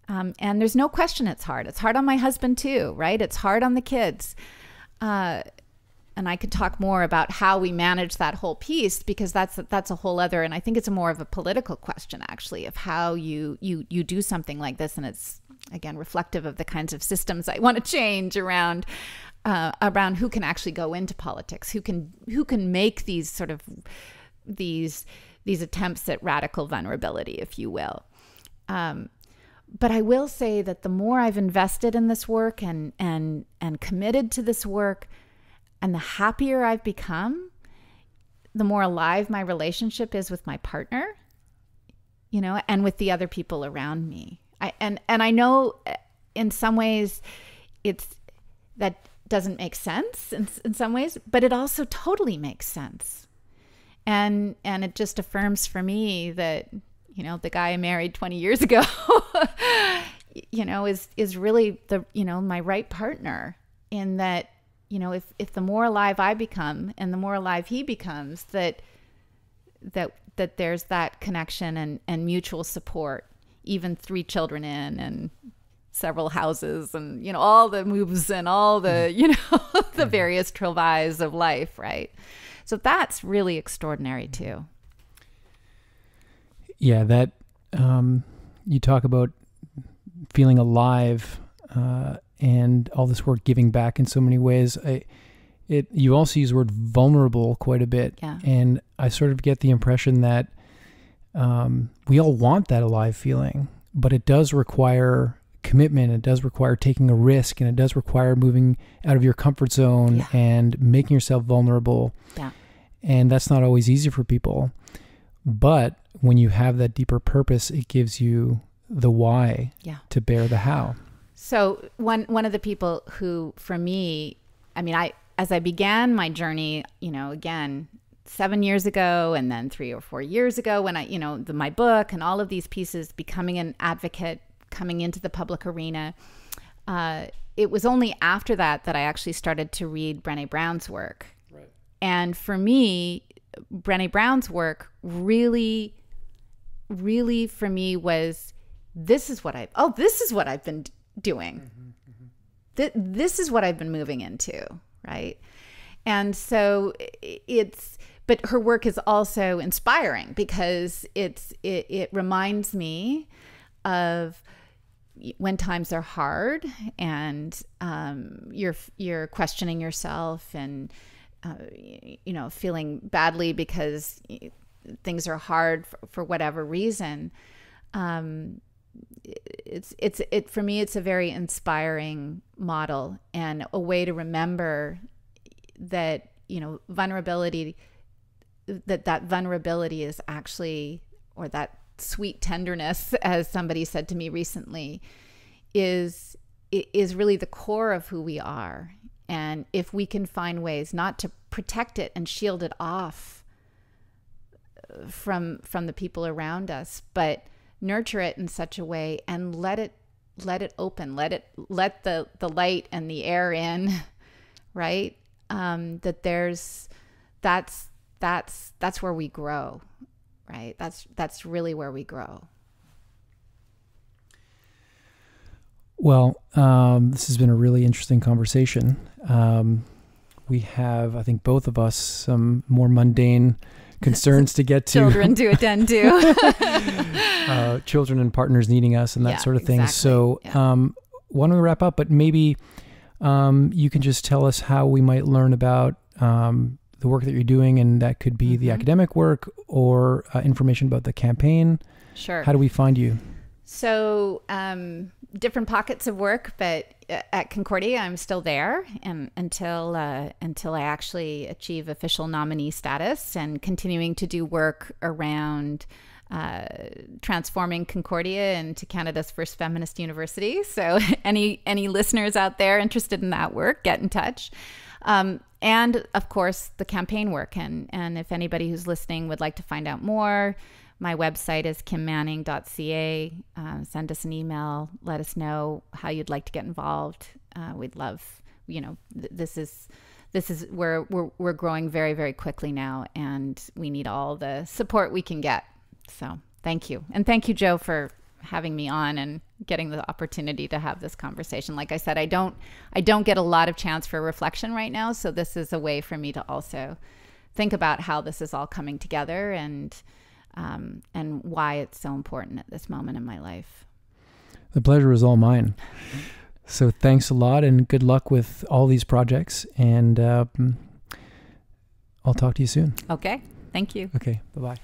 And there's no question it's hard. It's hard on my husband too, right? It's hard on the kids. And I could talk more about how we manage that whole piece, because that's a whole other, and I think it's more of a political question, actually, of how you do something like this. And it's, again, reflective of the kinds of systems I want to change around who can actually go into politics, who can make these sort of these attempts at radical vulnerability, if you will. But I will say that the more I've invested in this work and committed to this work, and the happier I've become, the more alive my relationship is with my partner, and with the other people around me. And I know in some ways that doesn't make sense in some ways, but it also totally makes sense. And it just affirms for me that, the guy I married 20 years ago, is really my right partner. in that, you know, if the more alive I become and the more alive he becomes, that there's that connection and mutual support, even 3 children in and several houses and, you know, all the moves and all the, you know, the various travails of life, right? So that's really extraordinary too. Yeah, that you talk about feeling alive and all this work giving back in so many ways. You also use the word vulnerable quite a bit. Yeah. And I sort of get the impression that we all want that alive feeling, but it does require commitment. It does require taking a risk, and it does require moving out of your comfort zone and making yourself vulnerable. Yeah. And that's not always easy for people. But when you have that deeper purpose, it gives you the why to bear the how. So one of the people who, for me, I mean, as I began my journey, you know, again, 7 years ago, and then 3 or 4 years ago, when I, you know, my book and all of these pieces, becoming an advocate, coming into the public arena, it was only after that I actually started to read Brené Brown's work. Right. And for me, Brené Brown's work really for me was, this is what I've been doing. This is what I've been moving into, right? And so but her work is also inspiring because it reminds me of when times are hard and you're questioning yourself and you know, feeling badly because things are hard for whatever reason. For me, it's a very inspiring model and a way to remember that, you know, vulnerability is actually, or that sweet tenderness, as somebody said to me recently, is really the core of who we are. And if we can find ways not to protect it and shield it off from the people around us, but nurture it in such a way and let it open, let the light and the air in, right? That's where we grow, right? That's really where we grow. Well, this has been a really interesting conversation. We have, I think, both of us some more mundane concerns to get to. Children to attend to. Children and partners needing us and that sort of thing. Exactly. So why don't we wrap up? But maybe you can just tell us how we might learn about the work that you're doing, and that could be the academic work or information about the campaign. Sure. How do we find you? So different pockets of work, but at Concordia, I'm still there and until I actually achieve official nominee status, and continuing to do work around transforming Concordia into Canada's first feminist university. So any listeners out there interested in that work, get in touch. And of course, the campaign work. And if anybody who's listening would like to find out more, my website is kimmanning.ca. Send us an email. Let us know how you'd like to get involved. We'd love, you know, this is where we're growing very, very quickly now, and we need all the support we can get. So thank you. And thank you, Joe, for having me on and getting the opportunity to have this conversation. Like I said, I don't get a lot of chance for reflection right now. So this is a way for me to also think about how this is all coming together and why it's so important at this moment in my life. The pleasure is all mine. So thanks a lot, and good luck with all these projects. And I'll talk to you soon. Okay. Thank you. Okay. Bye-bye.